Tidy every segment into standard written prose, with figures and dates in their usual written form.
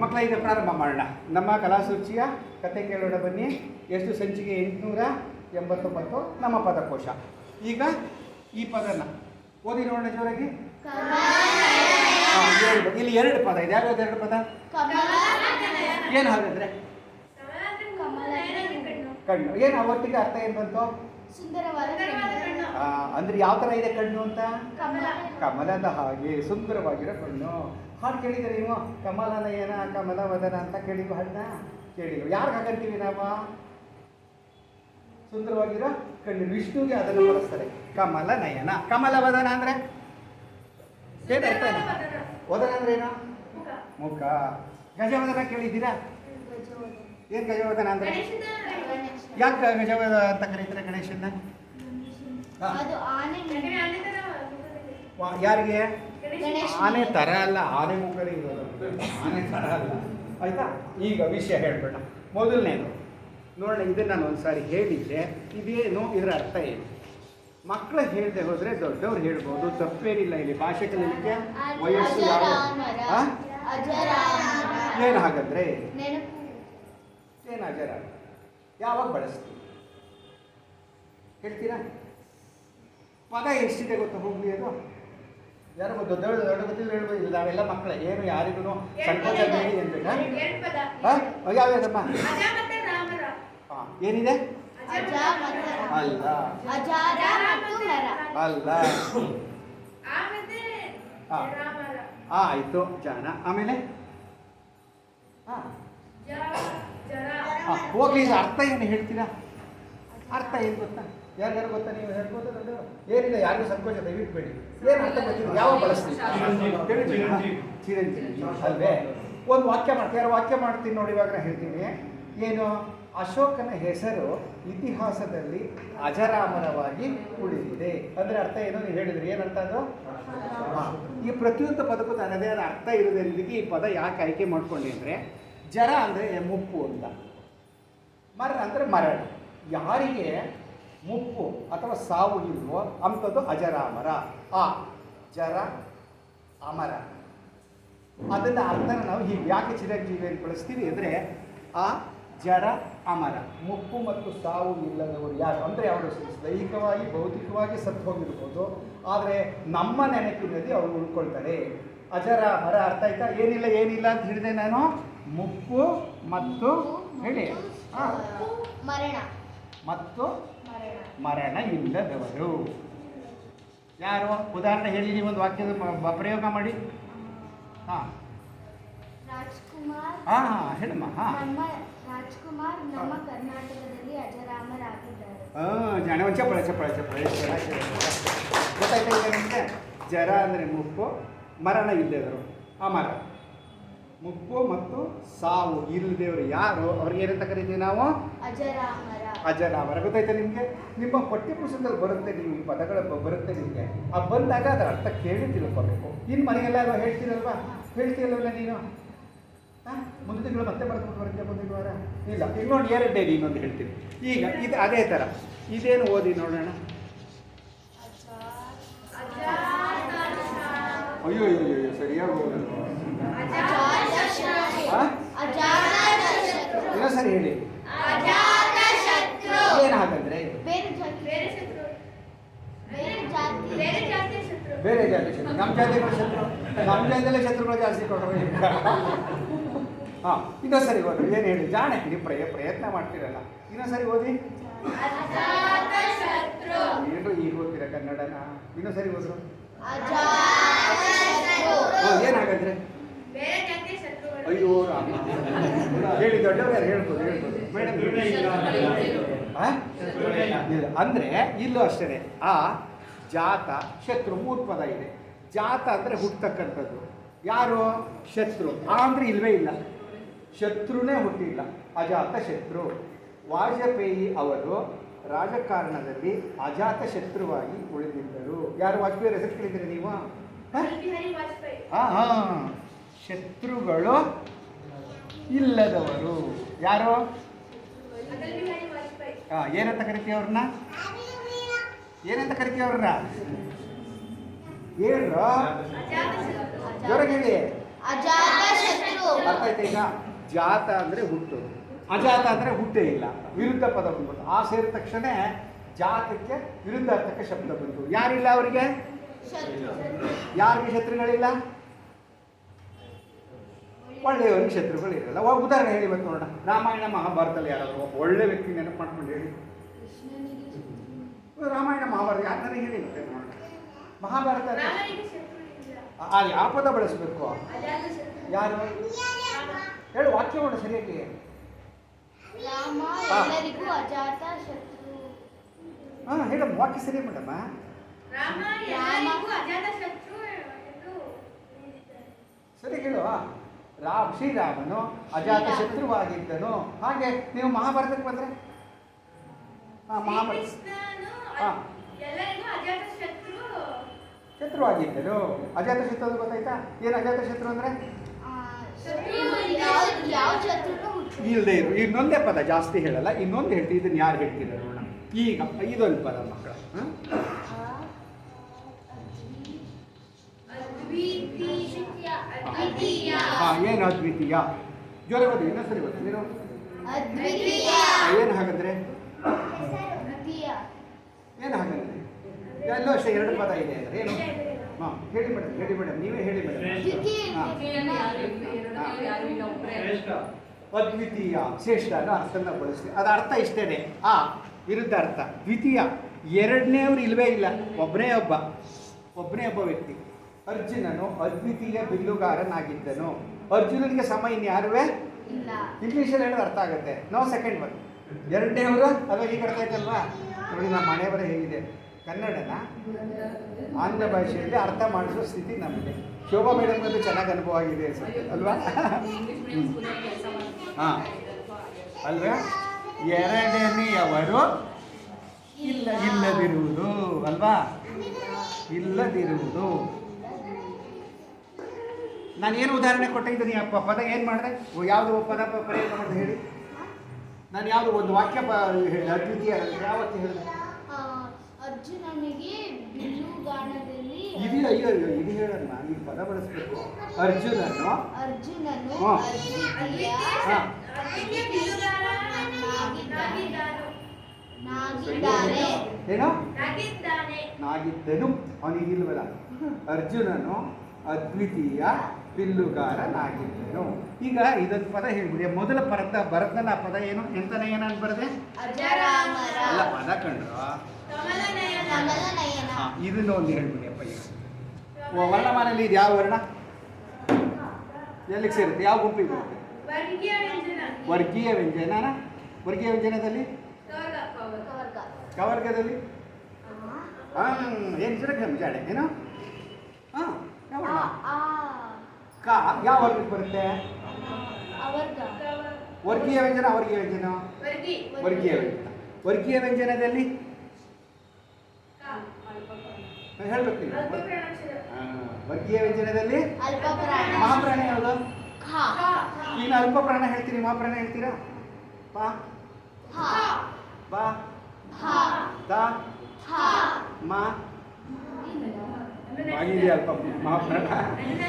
ಮಕ್ಕಳ ಈಗ ಪ್ರಾರಂಭ ಮಾಡೋಣ. ನಮ್ಮ ಕಲಾಸೂಚಿಯ ಕತೆ ಕೇಳೋಣ ಬನ್ನಿ. ಎಷ್ಟು ಸಂಚಿಕೆ 889 ನಮ್ಮ ಪದಕೋಶ. ಈಗ ಈ ಪದನ ಓದಿ ನೋಡೋಣ ಜೋರಾಗಿ. ಇಲ್ಲಿ 2 ಪದ ಇದೆ. ಯಾವ್ದು 2 ಪದ? ಏನು ಹಾಗಾದ್ರೆ? ಕಣ್ಣು. ಏನು ಅವತ್ತಿಗೆ ಅರ್ಥ ಏನು ಬಂತು? ಅಂದ್ರೆ ಯಾವ ಥರ ಇದೆ ಕಣ್ಣು ಅಂತ? ಕಮಲದ ಹಾಗೆ ಸುಂದರವಾಗಿರೋ ಕಣ್ಣು. ಹಾಡು ಕೇಳಿದರೆ ನೀವು? ಕಮಲನಯನ ಕಮಲವದನ ಅಂತ ಕೇಳಿದ್ವು ಹಾಡನ್ನ? ಕೇಳಿದ್ವು. ಯಾರು ಹಾಗಂತೀವಿ ನಾವು? ಸುಂದರವಾಗಿರೋ ಕಣ್ಣು. ವಿಷ್ಣುಗೆ ಅದನ್ನು ಬಳಸ್ತಾರೆ, ಕಮಲನಯನ. ಕಮಲವದನ ಅಂದ್ರೆ ಏನು ಅರ್ಥ? ವದನ ಅಂದ್ರೆ ಏನು? ಮುಖ. ಗಜವದನ ಕೇಳಿದ್ದೀರಾ? ಏನು ಗಜವದನ ಅಂದ್ರೆ? ಯಾಕೆ ಗಜವದ ಅಂತ ಕರೀತಾರೆ ಗಣೇಶನ್ನ? ಯಾರಿಗೆ? ಆನೆ ಥರ ಅಲ್ಲ, ಆನೆ ಮುಖದಲ್ಲಿ ಇರೋದು, ಆನೆ ಥರ ಅಲ್ಲ. ಆಯ್ತಾ? ಈಗ ವಿಷಯ ಹೇಳ್ಬೇಡ. ಮೊದಲನೇದು ನೋಡೋಣ. ಇದನ್ನು ನಾನು ಒಂದ್ಸಾರಿ ಹೇಳಿದ್ದೆ. ಇದೇನು, ಇದರ ಅರ್ಥ ಏನು? ಮಕ್ಕಳು ಹೇಳದೆ ಹೋದರೆ ದೊಡ್ಡವ್ರು ಹೇಳ್ಬೋದು, ತಪ್ಪೇನಿಲ್ಲ. ಇಲ್ಲಿ ಭಾಷೆ ಕಲಿಯಲಿಕ್ಕೆ ವಯಸ್ಸು ಯಾವ? ಏನು ಹಾಗಾದ್ರೆ? ಏನು ಅಜರ? ಯಾವಾಗ ಬಳಸ್ತೀವಿ ಹೇಳ್ತೀರಾ? ಪದ ಎಷ್ಟಿದೆ ಗೊತ್ತಾ? ಹೋಗ್ಲಿ ಅದು ಯಾರು ದೊಡ್ಡವರು ಗೊತ್ತಿಲ್ಲ ಹೇಳ್ಬೋದು. ಇಲ್ಲ, ನಾವೆಲ್ಲ ಮಕ್ಕಳೇ. ಏನು ಯಾರಿಗೂ ಸಂಕೋಚ ಬೇಡಿ ಅನ್ಬೇಕಾ? ಯಾವ್ಯಾವ್ದಮ್ಮ? ಏನಿದೆ? ಅಲ್ಲ ಅಲ್ಲ. ಆಯ್ತು, ಜಾಣ. ಆಮೇಲೆ ಹೋಗ್ಲಿ. ಇದು ಅರ್ಥ ಏನು ಹೇಳ್ತೀರಾ? ಅರ್ಥ ಏನು ಗೊತ್ತಾ? ಯಾರ್ಯಾರು ಗೊತ್ತಾ? ನೀವು ಹೇಳ್ಬೋದು. ದೊಡ್ಡವರು ಏನಿಲ್ಲ, ಯಾರಿಗೂ ಸಂಕೋಚ ದಯವಿಟ್ಬೇಡಿ. ಏನು ಅರ್ಥ ಗೊತ್ತಿಲ್ಲ. ಯಾವ ಬಳಸ್ತೀವಿ? ಚಿರಂಜೀವಿ ಅಲ್ವೇ? ಒಂದು ವಾಕ್ಯ ಮಾಡ್ತೀವಿ. ಯಾರು ವಾಕ್ಯ ಮಾಡ್ತೀನಿ ನೋಡಿ. ಇವಾಗ ನಾನು ಹೇಳ್ತೀನಿ. ಏನು? ಅಶೋಕನ ಹೆಸರು ಇತಿಹಾಸದಲ್ಲಿ ಅಜರಾಮರವಾಗಿ ಉಳಿದಿದೆ ಅಂದರೆ ಅರ್ಥ ಏನು? ನೀವು ಹೇಳಿದ್ರಿ. ಏನರ್ಥ ಅದು? ಈ ಪ್ರತಿಯೊಂದು ಪದಕ್ಕೂ ತನ್ನದೇ ಆದ ಅರ್ಥ ಇರೋದ್ರಿಗೆ ಈ ಪದ ಯಾಕೆ ಆಯ್ಕೆ ಮಾಡ್ಕೊಂಡೆ ಅಂದರೆ, ಜರ ಅಂದರೆ ಮುಪ್ಪು ಅಂತ, ಮರ ಅಂದರೆ ಮರಣ. ಯಾರಿಗೆ ಮುಪ್ಪು ಅಥವಾ ಸಾವು ಇಲ್ವೋ ಅಂಥದ್ದು ಅಜರಾಮರ. ಆ ಜರ ಅಮರ. ಅದನ್ನು ಅರ್ಥನ ನಾವು ಹೀಗೆ ಯಾಕೆ ಚಿರಂಜೀವಿಯನ್ನು ಬಳಸ್ತೀವಿ ಅಂದರೆ, ಆ ಜರ ಅಮರ, ಮುಪ್ಪು ಮತ್ತು ಸಾವು ಇಲ್ಲದವರು ಯಾರು ಅಂದರೆ ಅವರು ದೈಹಿಕವಾಗಿ ಭೌತಿಕವಾಗಿ ಸತ್ತು ಹೋಗಿರ್ಬೋದು, ಆದರೆ ನಮ್ಮ ನೆನಪಿನಲ್ಲಿ ಅವರು ಉಳ್ಕೊಳ್ತಾರೆ. ಅಜರ ಮರ. ಅರ್ಥ ಆಯ್ತಾ? ಏನಿಲ್ಲ ಏನಿಲ್ಲ ಅಂತ ಹೇಳಿದೆ ನಾನು. ಮುಪ್ಪು ಮತ್ತು ಹೇಳಿ ಮರಣ ಮತ್ತು ಮರಣ ಇಲ್ಲದವರು ಯಾರು? ಉದಾಹರಣೆ ಹೇಳಿ. ನೀವು ಒಂದು ವಾಕ್ಯದ ಪ್ರಯೋಗ ಮಾಡಿ. ಹೇಳಮ್ಮ. ರಾಜ್ಕುಮಾರ್ ನಮ್ಮ ಕರ್ನಾಟಕದಲ್ಲಿ ಅಜರಾಮರಾಗಿದ್ದಾರೆ. ಜಾಣ. ಒಂದು ಚಪ್ಪಳ ಚಪ್ಪಳ ಚಪ್ಪಳ. ಗೊತ್ತಾಯ್ತಾ ಈಗ ನಿಮಗೆ? ಜರ ಅಂದರೆ ಮುಪ್ಪು, ಮರಣ ಇಲ್ಲದವರು ಅಮರ. ಮುಪ್ಪು ಮತ್ತು ಸಾವು ಇಲ್ಲದವರು ಯಾರು? ಅವ್ರಿಗೆ ಏನಂತ ಕರಿತೀವಿ ನಾವು? ಅಜರಾಮರ. ಅಜರಾಮರ. ಗೊತ್ತಾಯ್ತಾ ನಿಮಗೆ? ನಿಮ್ಮ ಪಠ್ಯಪುಸ್ತಕದಲ್ಲಿ ಬರುತ್ತೆ, ನೀವು ಈ ಪದಗಳು ಬರುತ್ತೆ ನಿಮಗೆ. ಆ ಬಂದಾಗ ಅದರ ಅರ್ಥ ಕೇಳಿ ತಿಳ್ಕೊಬೇಕು. ಇನ್ನು ಮನೆಗೆಲ್ಲ ಹೇಳ್ತೀರಲ್ವಾ? ಹೇಳ್ತೀರಲ್ವ ನೀನು? ಮುಂದಿನ ತಿಂಗಳು ಮತ್ತೆ ಬರ್ಕೊಂಡು ಬರುತ್ತೆ. ಮುಂದಿನ ವಾರ ಇಲ್ಲ. ಇನ್ನೊಂದು 2 ಡೇ ಇನ್ನೊಂದು ಹೇಳ್ತೀನಿ. ಈಗ ಇದು ಅದೇ ಥರ. ಇದೇನು ಓದಿ ನೋಡೋಣ. ಅಯ್ಯೋ ಅಯ್ಯೋ ಅಯ್ಯೋ ಸರಿಯಾಗಿ ಹೋಗೋದು. ಇನ್ನೊಂದು ಸರಿ ಹೇಳಿ. ಏನು ಹಾಗಂದ್ರೆ? ಬೇರೆ ಜಾತಿ ಶತ್ರು. ನಮ್ಮ ಜಾತಿಗಳ ಶತ್ರು. ನಮ್ಮ ಜಾತಿಯಲ್ಲೇ ಶತ್ರುಗಳು ಜಾಸ್ತಿ ಕೊಟ್ಟರು. ಇನ್ನೊಂದು ಸರಿ ಓದ್ರಿ. ಏನು ಹೇಳಿ? ಜಾಣ. ನೀವು ಪ್ರಯತ್ನ ಮಾಡ್ತೀರಲ್ಲ. ಇನ್ನೊಂದು ಸರಿ ಓದಿ. ಏನ್ರು ಈಗ ಓದ್ತೀರ ಕನ್ನಡನ? ಇನ್ನೊಂದು ಸರಿ ಓದ್ರು. ಏನಾಗಂದ್ರೆ? ಅಯ್ಯೋ ರಾಮ. ಹೇಳಿ. ದೊಡ್ಡವ್ರು ಯಾರು ಹೇಳ್ಬೋದು? ಮೇಡಮ್ ಇಲ್ಲ ಅಂದರೆ ಇಲ್ಲೂ ಅಷ್ಟೇ. ಆ ಜಾತ ಶತ್ರು 3 ಪದ ಇದೆ. ಜಾತ ಅಂದರೆ ಹುಟ್ಟತಕ್ಕಂಥದ್ದು. ಯಾರು? ಶತ್ರು. ಆ ಅಂದರೆ ಇಲ್ವೇ ಇಲ್ಲ, ಶತ್ರುನೇ ಹುಟ್ಟಿಲ್ಲ. ಅಜಾತ ಶತ್ರು. ವಾಜಪೇಯಿ ಅವರು ರಾಜಕಾರಣದಲ್ಲಿ ಅಜಾತ ಶತ್ರುವಾಗಿ ಉಳಿದಿದ್ದರು. ಯಾರು? ವಾಜಪೇಯಿ ಹೆಸರು ಕೇಳಿದ್ದೀರಿ ನೀವು? ಶತ್ರುಗಳು ಇಲ್ಲದವರು ಯಾರು? ಏನಂತ ಕರಿತೀವಿ ಅವ್ರನ್ನ? ಏನಂತ ಕರಿತೀವಿ ಅವ್ರನ್ನ? ಏನು ಜೋರಾಗಿ ಹೇಳಿ. ಅಜಾತ ಶತ್ರು. ಅರ್ಥ ಆಯ್ತಾ ಈಗ? ಜಾತ ಅಂದರೆ ಹುಟ್ಟು, ಅಜಾತ ಅಂದರೆ ಹುಟ್ಟೇ ಇಲ್ಲ, ವಿರುದ್ಧ ಪದ ಬಂದ್ಬಿಟ್ಟು ಆ ಸೇರಿದ ತಕ್ಷಣ ಜಾತಕ್ಕೆ ವಿರುದ್ಧಾರ್ಥಕ ಶಬ್ದ ಬಂತು. ಯಾರಿಲ್ಲ ಅವರಿಗೆ? ಯಾರಿಗೆ ಶತ್ರುಗಳಿಲ್ಲ? ಒಳ್ಳೆಯವರಿಗೆ ಶತ್ರುಗಳಿರಲ್ಲ. ಉದಾಹರಣೆ ಹೇಳಿ ಬಂತು ನೋಡೋಣ. ರಾಮಾಯಣ ಮಹಾಭಾರತದಲ್ಲಿ ಯಾರಾದ್ರು ಒಬ್ಬ ಒಳ್ಳೆ ವ್ಯಕ್ತಿ ನೆನಪು ಮಾಡ್ಕೊಂಡು ಹೇಳಿ. ರಾಮಾಯಣ ಮಹಾಭಾರತ ಯಾರು ನನಗೆ ಹೇಳಿ ನೋಡೋಣ. ಮಹಾಭಾರತ ಅಲ್ಲಿ ಯಾವ ಪದ ಬಳಸಬೇಕು? ಯಾರು ಹೇಳು, ವಾಕ್ಯವನ್ನು ಸರಿಯಾಗಿ. ರಾಮ ಎಲ್ಲರಿಗೂ ಅಜಾತ ಶತ್ರು. ಹಾಂ ಹೇಳಮ್ಮ, ವಾಕ್ಯ ಸರಿ ಮೇಡಮ್ಮ. ಸರಿ ಹೇಳು. ಶ್ರೀರಾಮನು ಅಜಾತ ಶತ್ರುವಾಗಿದ್ದನು. ಹಾಗೆ ನೀವು ಮಹಾಭಾರತಕ್ಕೆ ಬಂದರೆ ಮಹಾಭಾರತ ಶತ್ರುವಾಗಿದ್ದರು. ಅಜಾತ ಶತ್ರು ಅದು ಗೊತ್ತಾಯ್ತಾ? ಏನು ಅಜಾತ ಶತ್ರು ಅಂದರೆ? ಯಾವ ಶತ್ರುನು ಇಲ್ಲದೆ ಇರು. ಇನ್ನೊಂದೇ ಪದ ಜಾಸ್ತಿ ಹೇಳಲ್ಲ, ಇನ್ನೊಂದು ಹೇಳ್ತೀವಿ. ಇದನ್ನು ಯಾರು ಹೇಳ್ತೀರ ನೋಡೋಣ. ಈಗ ಇದೊಂದು ಪದ ಮಕ್ಕಳ. ಏನು ಅದ್ವಿತೀಯ? ಜ್ವರ ಗೊತ್ತು, ಇನ್ನೂ ಸರಿ ಗೊತ್ತು ನೀನು. ಏನು ಹಾಗಾದ್ರೆ? ಏನು ಹಾಗಾದ್ರೆ? ಎಲ್ಲೋ ಅಷ್ಟೇ ಎರಡು ಪದ ಇದೆ ಅಂದರೆ ಏನು? ಹಾಂ ಹೇಳಿ ಮೇಡಮ್, ಹೇಳಿ ಮೇಡಮ್, ನೀವೇ ಹೇಳಿ ಮೇಡಮ್. ಅದ್ವಿತೀಯ ಶ್ರೇಷ್ಠ ಅನ್ನೋ ಅರ್ಥನ ಬಳಸ್ತೀವಿ. ಅದು ಅರ್ಥ ಇಷ್ಟೇನೆ. ಆ ವಿರುದ್ಧ ಅರ್ಥ ದ್ವಿತೀಯ, ಎರಡನೇವ್ರು ಇಲ್ಲವೇ ಇಲ್ಲ, ಒಬ್ಬನೇ ಒಬ್ಬ ವ್ಯಕ್ತಿ. ಅರ್ಜುನನು ಅದ್ವಿತೀಯ ಬಿಲ್ಲುಗಾರನಾಗಿದ್ದನು. ಅರ್ಜುನನಿಗೆ ಸಮ ಇನ್ಯಾರುವೇ ಇಲ್ಲ. ಇಂಗ್ಲೀಷಲ್ಲಿ ಹೇಳಿದ್ರೆ ಅರ್ಥ ಆಗುತ್ತೆ. No second one. ಎರಡನೇವರು ಅವಾಗ ಈಗ ಅರ್ಥ ಆಯ್ತಲ್ವಾ? ನೋಡಿ ನಮ್ಮ ಮನೆ ಬರ ಹೇಗಿದೆ. ಕನ್ನಡನ ಆಂಗ್ಲ ಭಾಷೆಯಲ್ಲಿ ಅರ್ಥ ಮಾಡಿಸೋ ಸ್ಥಿತಿ ನಮಗೆ. ಶೋಭಾ ಮೇಡಮ್ಗಂತೂ ಚೆನ್ನಾಗಿ ಅನುಭವ ಆಗಿದೆ ಅಲ್ವಾ? ಹಾಂ ಅಲ್ವಾ? ಎರಡನೆಯವರು ಇಲ್ಲದಿರುವುದು ಅಲ್ವಾ? ಇಲ್ಲದಿರುವುದು. ನಾನೇನು ಉದಾಹರಣೆ ಕೊಟ್ಟಿದ್ದೀನಿ? ಪದ ಏನು ಮಾಡಿದೆ? ಯಾವುದು ಪದ ಪ್ರಯೋಗ ಮಾಡಿದೆ ಹೇಳಿ. ನಾನು ಯಾವುದು ಒಂದು ವಾಕ್ಯ ಹೇಳಿ. ಅದ್ವಿತೀಯ ಯಾವ ವಾಕ್ಯ ಹೇಳಿದೆ? ಅರ್ಜುನನಿಗೆ ಬಿಲ್ಲುಗಾಣದಲ್ಲಿ ಇದು ಹೇಳೋಣ. ಈ ಪದ ಬಳಸಬೇಕು. ಅರ್ಜುನನು ಏನು ನಾಗಿದ್ದನು. ಅವನಿಗಿಲ್ವಲ್ಲ. ಅರ್ಜುನನು ಅದ್ವಿತೀಯ ಬಿಲ್ಲುಗಾರನಾಗಿದ್ದನು. ಈಗ ಇದೊಂದು ಪದ ಹೇಳ್ಬಿಡಿ. ಮೊದಲ ಭರತನ ಪದ ಏನು? ಎಂತನ ಏನಂತ ಬರದೆ? ಅಲ್ಲ ಪದ ಕಂಡ್ರು. ಇದನ್ನ ಒಂದು ಹೇಳ್ಬಿಡಿ ಅಪ್ಪ. ಈಗ ವರ್ಣಮಾನಲ್ಲಿ ಇದು ಯಾವ ವರ್ಣ ಎಲ್ಲಿಗೆ ಸೇರುತ್ತೆ? ಯಾವ ಗುಂಪಿಗೆ ಬರುತ್ತೆ? ವರ್ಗೀಯ ವ್ಯಂಜನ. ವರ್ಗೀಯ ವ್ಯಂಜನದಲ್ಲಿ ಕವರ್ಗದಲ್ಲಿ ಏನು ಜಾಡೆ ಏನು? ಹಾಂ ಕ ಯಾವ ವರ್ಗಕ್ಕೆ ಬರುತ್ತೆ? ವರ್ಗೀಯ ವ್ಯಂಜನ. ವರ್ಗೀಯ ವ್ಯಂಜನದಲ್ಲಿ ಹೇಳ್ಬೇಕು ನೀವು. ವರ್ಗೀಯ ವ್ಯಂಜನದಲ್ಲಿ ಮಹಾಪ್ರಾಣ ಯಾವುದು? ಈಗ ಅಲ್ಪ ಪ್ರಾಣ ಹೇಳ್ತೀನಿ, ಮಹಾಪ್ರಾಣ ಹೇಳ್ತೀರಾ? ಪಾ ಬಾ ದ ಮಾ ಆಗಿದೆಯಾ ಅಲ್ಪ ಮಹಾಪ್ರಾಣ?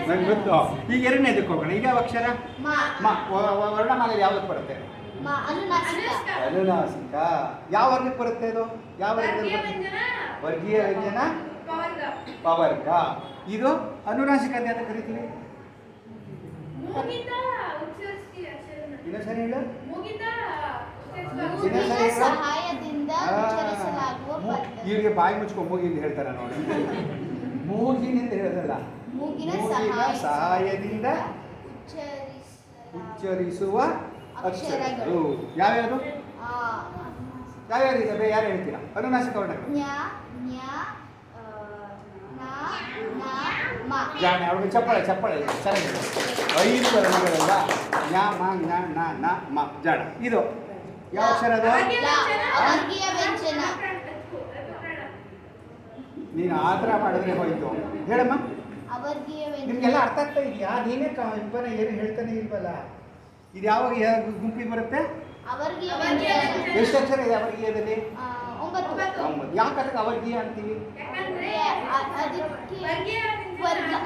ನಂಗೆ ಗೊತ್ತು. ಈಗ ಎರಡನೇದಕ್ಕೆ ಹೋಗೋಣ. ಈಗ ಯಾವ ಅಕ್ಷರ? ವರ್ಣಮಾಲೆಯಲ್ಲಿ ಯಾವ್ದಕ್ಕೆ ಬರುತ್ತೆ? ಅನುನಾಸಿಕ. ಯಾವ ವರ್ಗಕ್ಕೆ ಬರುತ್ತೆ ಅದು? ಯಾವ ವರ್ಗದಲ್ಲಿ ಬರುತ್ತೆ? ವರ್ಗೀಯ ವ್ಯಂಜನ ಪವರ್ಗ. ಇದು ಅನುನಾಸಿಕ ಅಂತ ಕರಿತೀವಿ. ಇನ್ನೊಂದ್ಸರಿ ಹೇಳು. ಇವ್ರಿಗೆ ಬಾಯಿ ಮುಚ್ಕೊಂಡು ಮೂಗಿಂದ ಹೇಳ್ತಾರೆ ನೋಡಿ. ಮೂಗಿನಿಂದ ಹೇಳೋದಲ್ಲ, ಮೂಗಿನ ಸಹಾಯದಿಂದ ಉಚ್ಚರಿಸುವ ಅಕ್ಷರಗಳು ಯಾವ್ಯಾವುದು? ಯಾವ್ಯಾವ್ದು ಇದೆ? ಯಾರು ಹೇಳ್ತೀರಾ? ಅನುನಾಸಿಕ ವರ್ಣಗಳು ಜಾಣೆ. ಅವ್ರಿಗೆ ಚಪ್ಪಳೆ ಚೆನ್ನಾಗಿದೆ. 5 ವರ್ಣಗಳಲ್ಲ. ಜ್ಞಾ ಮ ಜ್ಞ ನ ನ ಮ ಜಾಣ. ಇದು ಯಾವ ಅಕ್ಷರ ಅದು? ನೀನು ಆ ಥರ ಮಾಡಿದ್ರೆ ಹೋಯ್ತು. ಹೇಳಮ್ಮ, ನಿಮಗೆಲ್ಲ ಅರ್ಥ ಆಗ್ತಾ ಇದೆಯಾ? ನೀನೇ ಇಬ್ಬನ ಏನು ಹೇಳ್ತಾನೆ ಇಲ್ವಲ್ಲ. ಇದು ಯಾವ ಗುಂಪಿಗೆ ಬರುತ್ತೆ? ಎಷ್ಟು ಅಕ್ಷರ ಇದೆ ಅವರ್ಗೀಯದಲ್ಲಿ? 9. ಯಾಕೆ ಅದಕ್ಕೆ ಅವರ್ಗೀಯ ಅಂತೀವಿ?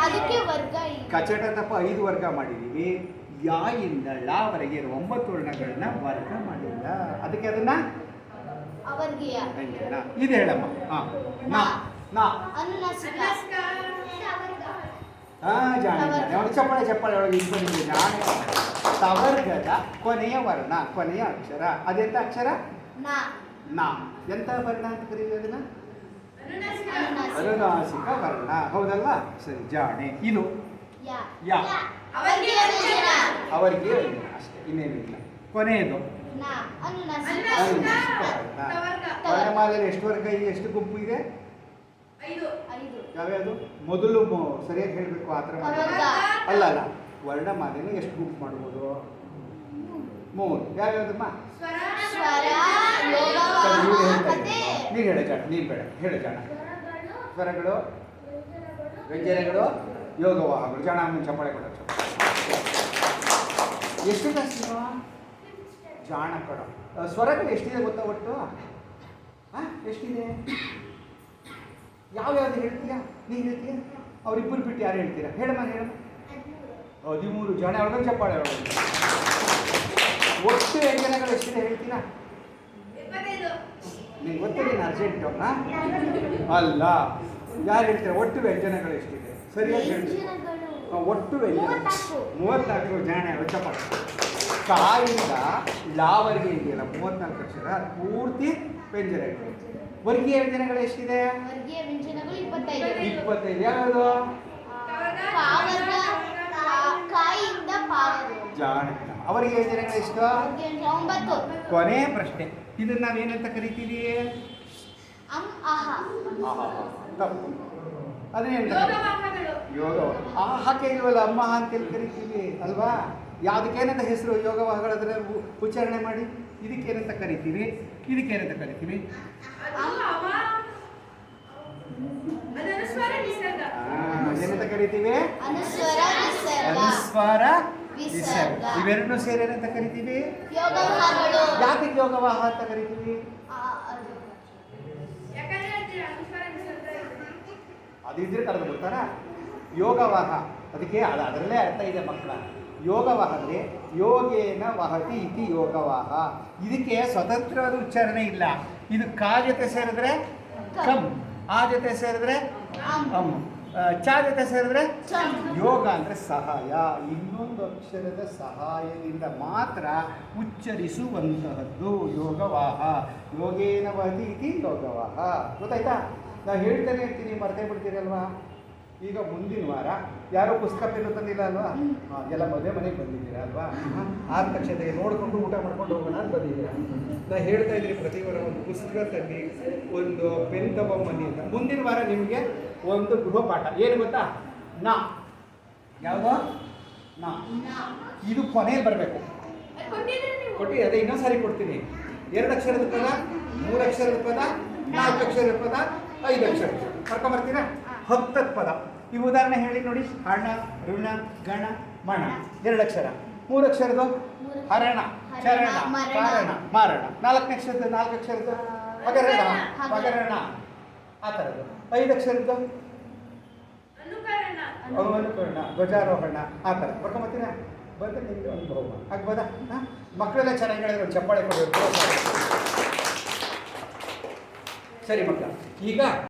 ಅದಕ್ಕೆ ವರ್ಗ. ಕಚಟ ತಪ್ಪ 5 ವರ್ಗ ಮಾಡಿದ್ದೀವಿ. ಯಾ ಇಂದ ಳವರೆಗೆ ಇರುವ 9 ವರ್ಣಗಳನ್ನ ವರ್ಗ ಮಾಡಿಲ್ಲ. ಅದಕ್ಕೆ ಅದನ್ನ ಅವರ್ಗೀಯ. ವ್ಯಂಜನ. ಇದು ಹೇಳಮ್ಮ. ನಾ ನಾ ಅನುನಾಸಿಕ. ಜಾಣೆ ಅವಳು ಚಪ್ಪಾಳೆ ಒಳಗೆ ಇಬ್ಬರಿಗೆ ಜಾಣೆ. ತವರ್ಗದ ಕೊನೆಯ ವರ್ಣ, ಕೊನೆಯ ಅಕ್ಷರ. ಅದೆಂತ ಅಕ್ಷರ? ನಾ. ನಾ. ಎಂತ ವರ್ಣ ಅಂತ ಕರೀತೀವಿ ಅದನ್ನ? ಅನುನಾಸಿಕ. ಅನುನಾಸಿಕ ವರ್ಣ. ಹೌದಲ್ವಾ? ಸರಿ, ಜಾಣೆ. ಇದು ಯಾ. ಯಾ. ಅವರ್ಗೀಯ ವ್ಯಂಜನ. ಅವರಿಗೆ ಅಷ್ಟೇ, ಇನ್ನೇನು ಇಲ್ಲ. ಕೊನೆಯದು ನಾ. ಅನುನಾಸಿಕ. ಅನುನಾಸಿಕ ವರ್ಣ. ವರ್ಣಮಾಲೆಯಲ್ಲಿ ಎಷ್ಟು ವರ್ಗ ಇದೆ, ಎಷ್ಟು ಗುಂಪು ಇದೆ? 5. ಯಾವ್ಯಾವುದು? ಮೊದಲು ಸರಿಯಾಗಿ ಹೇಳಬೇಕು, ಆ ಥರ ವರ್ಗ. ಅಲ್ಲ ವರ್ಣಮಾಲೆಯನ್ನು ಎಷ್ಟು ಗುಂಪು ಮಾಡ್ಬೋದು? 3. ಯಾವ್ಯಾವ್ದಮ್ಮ? ಸ್ವರ, ಲೋಹ, ಮತ್ತೆ ನೀನು ಹೇಳ ಜಾಣ, ನೀನು ಬೇಡ ಹೇಳು ಜಾಣ. ಸ್ವರಗಳು, ವ್ಯಂಜನಗಳು, ಯೋಗವಾಹಗಳು. ಜಾಣ ಮುಂಚೆ ಚಪ್ಪಾಳೆ ಕೊಡ. ಎಷ್ಟು ಜಾಸ್ತಿ ಜಾಣ ಕೊಡ. ಸ್ವರಗಳು ಎಷ್ಟಿದೆ ಗೊತ್ತಾ ಒಟ್ಟು? ಎಷ್ಟಿದೆ? ಯಾವ್ಯಾವ್ದು ಹೇಳ್ತೀಯಾ? ನೀನು ಹೇಳ್ತೀಯಾ? ಅವರಿಬ್ಬರು ಬಿಟ್ಟು ಯಾರು ಹೇಳ್ತೀರಾ? ಹೇಳಮ್ಮ 13 ಜನ. ಅವ್ರಿಗೊಂದು ಚಪ್ಪಾಳೆ ಒಳಗೆ. ಒಟ್ಟು ವ್ಯಂಜನಗಳು ಎಷ್ಟಿದೆ ಹೇಳ್ತೀರಾ? 25. ನಿಂಗೆ ಗೊತ್ತಿಲ್ಲ, ಅರ್ಜೆಂಟು ಅಲ್ಲ. ಯಾರು ಹೇಳ್ತೀರಾ? ಒಟ್ಟು ವ್ಯಂಜನಗಳು ಎಷ್ಟಿದೆ ಸರಿಯಾಗಿ ಹೇಳ್ತೀವಿ. ಒಟ್ಟು ವ್ಯಂಜನ 34 ಜನ. ಚಪ್ಪಾಳೆ. ಕಾಯಿಂದ ಲಾವರೆಗೆ ಇದೆಯಲ್ಲ 34 ಅಕ್ಷರ, ಪೂರ್ತಿ ವ್ಯಂಜನಗಳು. ವರ್ಗೀಯ ವ್ಯಂಜನಗಳು ಎಷ್ಟಿದೆ? ವರ್ಗೀಯ ವ್ಯಂಜನಗಳು 25. 25. ಯಾವುದು? ಕಾಯಿಂದ ಪಾವರು. ಜಾಣ. ಅವರಿಗೆ ವ್ಯಂಜನಗಳು ಎಷ್ಟು? 9. ಕೊನೆ ಪ್ರಶ್ನೆ. ಇದನ್ನ ನಾವೇನಂತ ಕರಿತೀವಿ? ಅಹ. ತಪ್ಪು. ಅದೇನಂತ? ಯೋಗ. ಆಹಕ್ಕೆ ಇಲ್ವಲ್ಲ, ಅಮ್ಮ ಅಂತೇಳಿ ಕರಿತೀವಿ ಅಲ್ವಾ? ಯಾವುದಕ್ಕೇನಂತ ಹೆಸರು? ಯೋಗವಾಹಗಳು. ಅದನ್ನ ಉಚ್ಚಾರಣೆ ಮಾಡಿ. ಇದಕ್ಕೇನಂತ ಕರಿತೀವಿ? ಇದಕ್ಕೇನಂತ ಕರಿತೀವಿ? ಏನಂತ ಕರಿತೀವಿ? ಅನುಸ್ವರ, ವಿಸರ್ಗ. ಅನುಸ್ವಾರ, ವಿಸರ್ಗ. ವಿಸರ್ಗ. ಇವೆರಡನ್ನೂ ಸೇರಿ ಏನಂತ ಕರಿತೀವಿ? ಯೋಗವಾಹಗಳು. ಯಾಕೆ ಯೋಗವಾಹ ಅಂತ ಕರಿತೀವಿ? ಅದಿದ್ರೆ ಕರೆದು ಬಿಡ್ತಾರ ಯೋಗವಾಹ. ಅದಕ್ಕೆ ಅದರಲ್ಲೇ ಅರ್ಥ ಇದೆ ಮಕ್ಕಳ. ಯೋಗವಾಹ ಅಂದರೆ ಯೋಗೇನ ವಹತಿ ಇತಿ ಯೋಗವಾಹ. ಇದಕ್ಕೆ ಸ್ವತಂತ್ರವಾದ ಉಚ್ಚಾರಣೆ ಇಲ್ಲ. ಇದು ಕಾ ಜೊತೆ ಸೇರಿದ್ರೆ ಕಮ್, ಆ ಜೊತೆ ಸೇರಿದ್ರೆ ಅಮ್, ಚಾ ಜೊತೆ ಸೇರಿದ್ರೆ ಚಮ್. ಯೋಗ ಅಂದರೆ ಸಹಾಯ. ಇನ್ನೊಂದು ಅಕ್ಷರದ ಸಹಾಯದಿಂದ ಮಾತ್ರ ಉಚ್ಚರಿಸುವಂತಹದ್ದು ಯೋಗವಾಹ. ಯೋಗೇನ ವಹತಿ ಇತಿ ಯೋಗವಾಹ. ಗೊತ್ತಾಯ್ತಾ? ನಾವು ಹೇಳ್ತಾನೆ ಇರ್ತೀನಿ, ಮರ್ತೇ ಬಿಡ್ತೀರಲ್ವಾ? ಈಗ ಮುಂದಿನ ವಾರ ಯಾರೋ ಪುಸ್ತಕ ಪೆನ್ನು ತಂದಿಲ್ಲ ಅಲ್ವಾ? ಎಲ್ಲ ಮದುವೆ ಮನೆಗೆ ಬಂದಿದ್ದೀರಾ ಅಲ್ವಾ? ಆದ ತಕ್ಷಣ ನೋಡಿಕೊಂಡು ಊಟ ಮಾಡ್ಕೊಂಡು ಹೋಗೋಣ ಅಂತ ಬಂದಿದ್ದೀರಾ. ನಾ ಹೇಳ್ತಾ ಇದ್ದೀನಿ ಪ್ರತಿ ವಾರ ಒಂದು ಪುಸ್ತಕ ತನ್ನಿ, ಒಂದು ಪೆನ್ ತಗೊಂಬನ್ನಿ ಅಂತ. ಮುಂದಿನ ವಾರ ನಿಮಗೆ ಒಂದು ಗೃಹಪಾಠ ಏನು ಗೊತ್ತಾ? ನಾ. ಯಾವುದು? ನಾ. ಇದು ಕೊನೆಯಲ್ಲಿ ಬರಬೇಕು. ಕೊಟ್ಟು ಅದೇ ಇನ್ನೊಂದು ಸಾರಿ ಕೊಡ್ತೀನಿ. 2 ಅಕ್ಷರದ ಪದ, 3 ಅಕ್ಷರದ ಪದ, 4 ಅಕ್ಷರದ ಪದ, 5 ಅಕ್ಷರ. ಕರ್ಕೊಂಬರ್ತೀರಾ? 10 ಪದ. ಈ ಉದಾಹರಣೆ ಹೇಳಿ ನೋಡಿ. ಹಣ, ಋಣ, ಗಣ, ಮಣ. 2 ಅಕ್ಷರ. 3 ಅಕ್ಷರದ್ದು ಹರಣ, ಚರಣ, ಕಾರಣ, ಮಾರಣ. 4ನೇ ಅಕ್ಷರದ್ದು 4 ಅಕ್ಷರದ್ದು ಹಗರಣ, ಪಗರಣ. ಆ ಥರದ್ದು. 5 ಅಕ್ಷರದ್ದು ಅನುಕರಣ, ಧ್ವಜಾರೋಹಣ. ಆ ಥರ ಬರ್ಕೊಂಬತ್ತೀರಾ? ಬಂದರೆ ನಿಮಗೆ ಒಂದು ಬಹುಮಾನ ಆಗ್ಬೋದಾ? ಮಕ್ಕಳೆಲ್ಲ ಚೆನ್ನಾಗಿ ಹೇಳಿದ್ರು, ಚಪ್ಪಾಳೆ ಕೊಡಬೇಕು. ಸರಿ ಮಕ್ಕಳ, ಈಗ